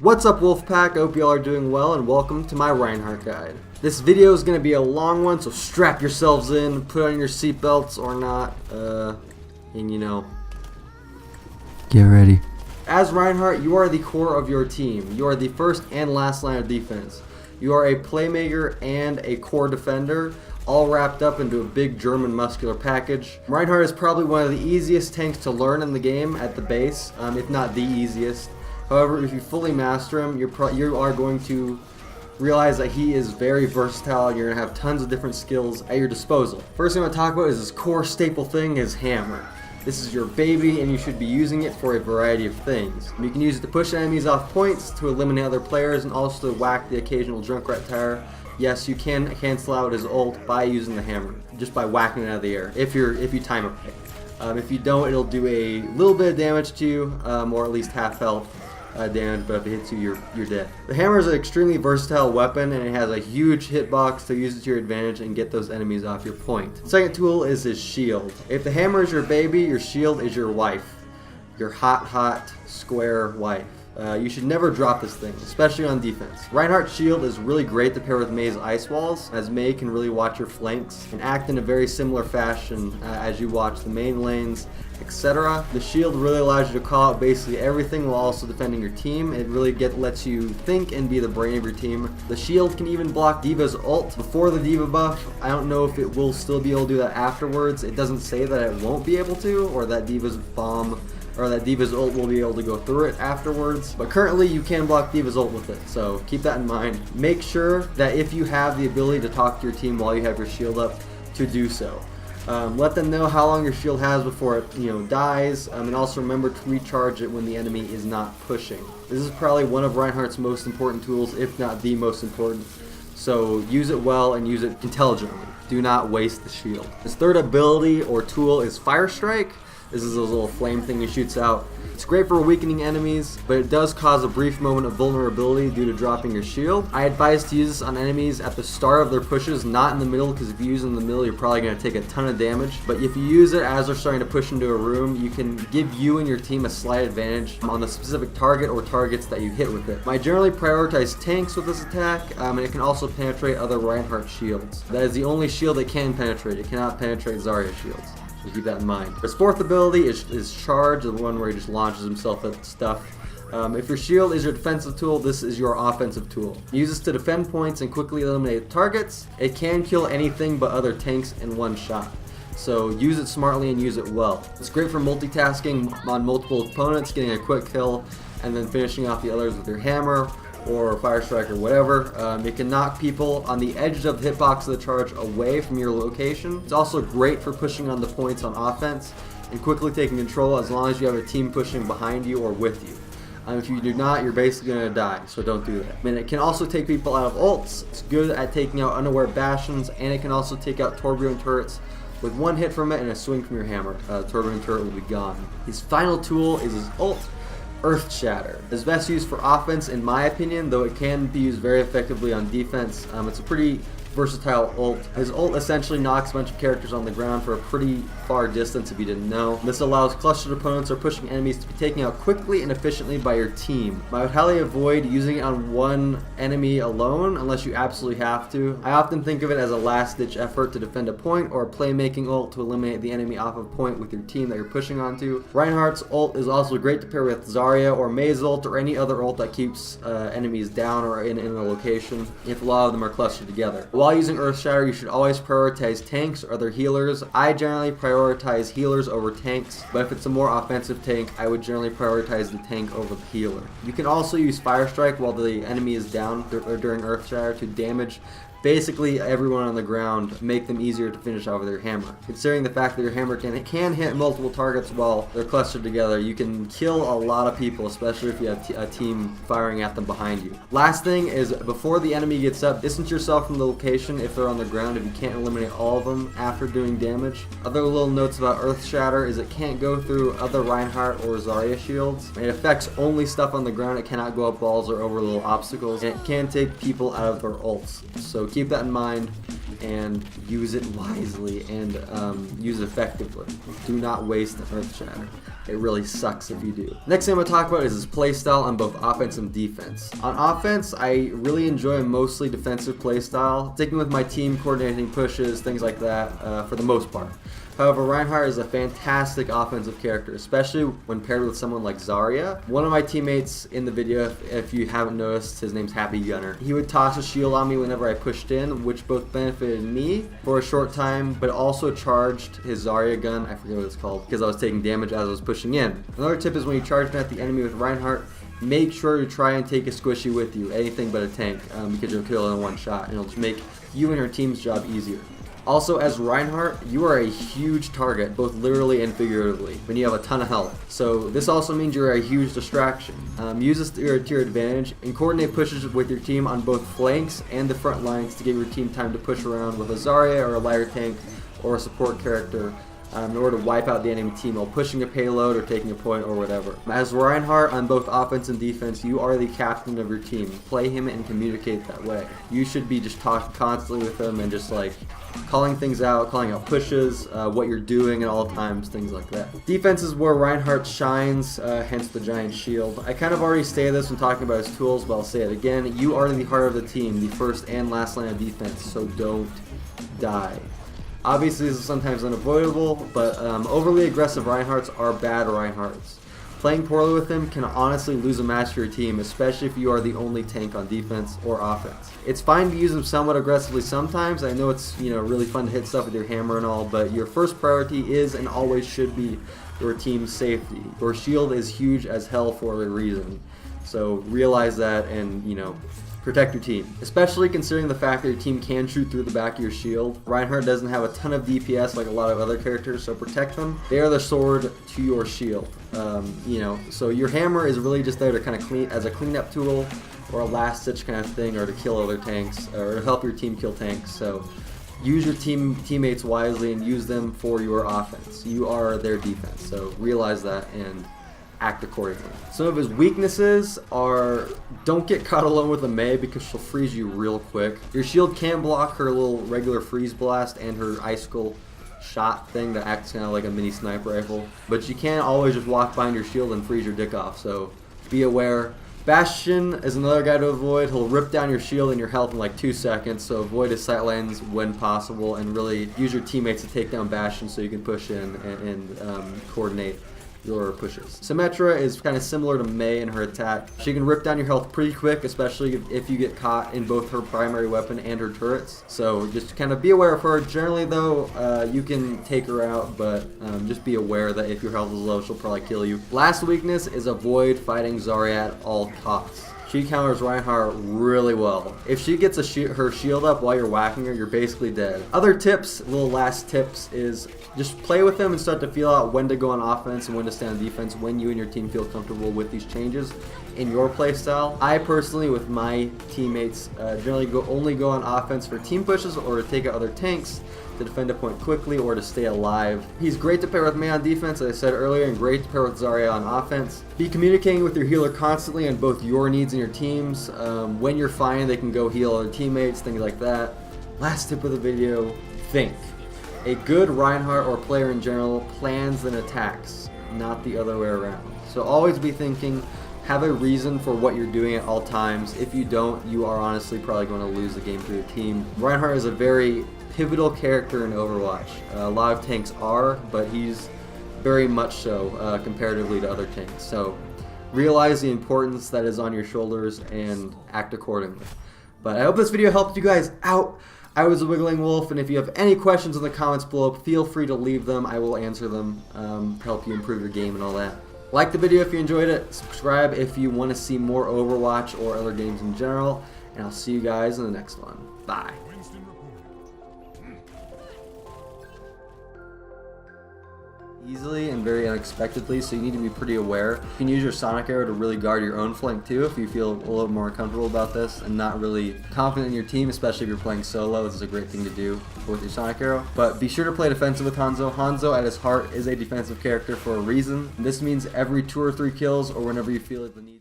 What's up, Wolfpack? I hope y'all are doing well, and welcome to my Reinhardt guide. This video is going to be a long one, so strap yourselves in, put on your seatbelts or not, and you know, get ready. As Reinhardt, you are the core of your team. You are the first and last line of defense. You are a playmaker and a core defender, all wrapped up into a big German muscular package. Reinhardt is probably one of the easiest tanks to learn in the game at the base, if not the easiest. However, if you fully master him, you are going to realize that he is very versatile and you're going to have tons of different skills at your disposal. First thing I'm going to talk about is his core staple thing, his hammer. This is your baby and you should be using it for a variety of things. You can use it to push enemies off points, to eliminate other players, and also to whack the occasional Junkrat tire. Yes, you can cancel out his ult by using the hammer, just by whacking it out of the air, if you time it right. If you don't, it'll do a little bit of damage to you, or at least half health damage, but if it hits you, you're dead. The hammer is an extremely versatile weapon, and it has a huge hitbox to use it to your advantage and get those enemies off your point. The second tool is his shield. If the hammer is your baby, your shield is your wife. Your hot, square wife. You should never drop this thing, especially on defense. Reinhardt's shield is really great to pair with Mei's ice walls, as Mei can really watch your flanks and act in a very similar fashion as you watch the main lanes, etc. The shield really allows you to call out basically everything while also defending your team. It really lets you think and be the brain of your team. The shield can even block D.Va's ult before the D.Va buff. I don't know if it will still be able to do that afterwards. It doesn't say that it won't be able to, or that D.Va's bomb or that D.Va's ult will be able to go through it afterwards. But currently you can block D.Va's ult with it, so keep that in mind. Make sure that if you have the ability to talk to your team while you have your shield up, to do so. Let them know how long your shield has before it dies, and also remember to recharge it when the enemy is not pushing. This is probably one of Reinhardt's most important tools, if not the most important. So use it well and use it intelligently. Do not waste the shield. His third ability or tool is Fire Strike. This is a little flame thing he shoots out. It's great for weakening enemies, but it does cause a brief moment of vulnerability due to dropping your shield. I advise to use this on enemies at the start of their pushes, not in the middle, because if you use it in the middle, you're probably going to take a ton of damage. But if you use it as they're starting to push into a room, you can give you and your team a slight advantage on the specific target or targets that you hit with it. I generally prioritize tanks with this attack, and it can also penetrate other Reinhardt shields. That is the only shield it can penetrate. It cannot penetrate Zarya shields. So keep that in mind. His fourth ability is Charge, the one where he just launches himself at stuff. If your shield is your defensive tool, this is your offensive tool. Use this to defend points and quickly eliminate targets. It can kill anything but other tanks in one shot. So use it smartly and use it well. It's great for multitasking on multiple opponents, getting a quick kill, and then finishing off the others with your hammer or Fire Strike or whatever. It can knock people on the edge of the hitbox of the charge away from your location. It's also great for pushing on the points on offense and quickly taking control as long as you have a team pushing behind you or with you. If you do not, you're basically going to die, so don't do that. It can also take people out of ults. It's good at taking out unaware bastions, and it can also take out Torbjorn turrets with one hit from it and a swing from your hammer. Torbjorn turret will be gone. His final tool is his ult, Earth Shatter. It's best used for offense in my opinion, though it can be used very effectively on defense. It's a pretty versatile ult. His ult essentially knocks a bunch of characters on the ground for a pretty far distance if you didn't know. This allows clustered opponents or pushing enemies to be taken out quickly and efficiently by your team. I would highly avoid using it on one enemy alone unless you absolutely have to. I often think of it as a last-ditch effort to defend a point or a playmaking ult to eliminate the enemy off of point with your team that you're pushing onto. Reinhardt's ult is also great to pair with Zarya or Mei's ult or any other ult that keeps enemies down or in a location if a lot of them are clustered together. While using Earth Shatter, you should always prioritize tanks or other healers. I generally prioritize healers over tanks, but if it's a more offensive tank, I would generally prioritize the tank over the healer. You can also use Fire Strike while the enemy is down during Earth Shatter to damage basically everyone on the ground, make them easier to finish off with your hammer. Considering the fact that your hammer can hit multiple targets while they're clustered together, you can kill a lot of people, especially if you have a team firing at them behind you. Last thing is, before the enemy gets up, distance yourself from the location if they're on the ground if you can't eliminate all of them after doing damage. Other little notes about Earth Shatter is it can't go through other Reinhardt or Zarya shields. It affects only stuff on the ground. It cannot go up walls or over little obstacles, and it can take people out of their ults. So keep that in mind. and use it wisely and use it effectively. Do not waste the Earth Shatter. It really sucks if you do. Next thing I'm going to talk about is his playstyle on both offense and defense. On offense, I really enjoy a mostly defensive playstyle, sticking with my team, coordinating pushes, things like that for the most part. However, Reinhardt is a fantastic offensive character, especially when paired with someone like Zarya. One of my teammates in the video, if you haven't noticed, his name's Happy Gunner. He would toss a shield on me whenever I pushed in, which both benefited me for a short time, but also charged his Zarya gun, I forget what it's called, because I was taking damage as I was pushing in. Another tip is when you charge at the enemy with Reinhardt, make sure to try and take a squishy with you, anything but a tank, because you'll kill it in one shot, and it'll just make you and your team's job easier. Also, as Reinhardt, you are a huge target, both literally and figuratively, when you have a ton of health. So this also means you're a huge distraction. Use this to your advantage and coordinate pushes with your team on both flanks and the front lines to give your team time to push around with a Zarya or a lighter tank or a support character in order to wipe out the enemy team while pushing a payload or taking a point or whatever. As Reinhardt on both offense and defense, you are the captain of your team. Play him and communicate that way. You should be just talking constantly with him and just like calling things out, calling out pushes, what you're doing at all times, things like that. Defense is where Reinhardt shines, hence the giant shield. I kind of already stated this when talking about his tools, but I'll say it again. You are the heart of the team, the first and last line of defense, so don't die. Obviously, this is sometimes unavoidable, but overly aggressive Reinhardts are bad Reinhardts. Playing poorly with him can honestly lose a match for your team, especially if you are the only tank on defense or offense. It's fine to use him somewhat aggressively sometimes. I know it's really fun to hit stuff with your hammer and all, but your first priority is and always should be your team's safety. Your shield is huge as hell for a reason, so realize that and protect your team, especially considering the fact that your team can shoot through the back of your shield. Reinhardt doesn't have a ton of DPS like a lot of other characters, so protect them. They are the sword to your shield. So your hammer is really just there to kind of clean as a cleanup tool or a last ditch kind of thing, or to kill other tanks or to help your team kill tanks. So use your teammates wisely and use them for your offense. You are their defense, so realize that and act accordingly. Some of his weaknesses are, don't get caught alone with a Mei because she'll freeze you real quick. Your shield can block her little regular freeze blast and her icicle shot thing that acts kind of like a mini sniper rifle, but you can't always just walk behind your shield and freeze your dick off, so be aware. Bastion is another guy to avoid. He'll rip down your shield and your health in like 2 seconds, so avoid his sight lines when possible and really use your teammates to take down Bastion so you can push in and coordinate your pushes. Symmetra is kind of similar to Mei in her attack. She can rip down your health pretty quick, especially if you get caught in both her primary weapon and her turrets. So just kind of be aware of her. Generally though, you can take her out, but just be aware that if your health is low, she'll probably kill you. Last weakness is avoid fighting Zarya at all costs. She counters Reinhardt really well. If she gets her shield up while you're whacking her, you're basically dead. Other tips, little last tips, is just play with them and start to feel out when to go on offense and when to stay on defense when you and your team feel comfortable with these changes in your playstyle. I personally, with my teammates, generally only go on offense for team pushes or to take out other tanks, to defend a point quickly, or to stay alive. He's great to pair with Mei on defense, as I said earlier, and great to pair with Zarya on offense. Be communicating with your healer constantly on both your needs and your team's. When you're fine, they can go heal other teammates, things like that. Last tip of the video, think. A good Reinhardt or player in general plans and attacks, not the other way around. So always be thinking, have a reason for what you're doing at all times. If you don't, you are honestly probably going to lose the game for your team. Reinhardt is a very pivotal character in Overwatch. A lot of tanks are, but he's very much so comparatively to other tanks. So realize the importance that is on your shoulders and act accordingly. But I hope this video helped you guys out. I was a Wiggling Wolf, and if you have any questions in the comments below, feel free to leave them. I will answer them, help you improve your game and all that. Like the video if you enjoyed it, subscribe if you want to see more Overwatch or other games in general, and I'll see you guys in the next one. Bye. Easily and very unexpectedly, so you need to be pretty aware. You can use your Sonic Arrow to really guard your own flank too if you feel a little more comfortable about this and not really confident in your team, especially if you're playing solo. This is a great thing to do with your Sonic Arrow. But be sure to play defensive with Hanzo. Hanzo at his heart is a defensive character for a reason. This means every 2 or 3 kills or whenever you feel like the need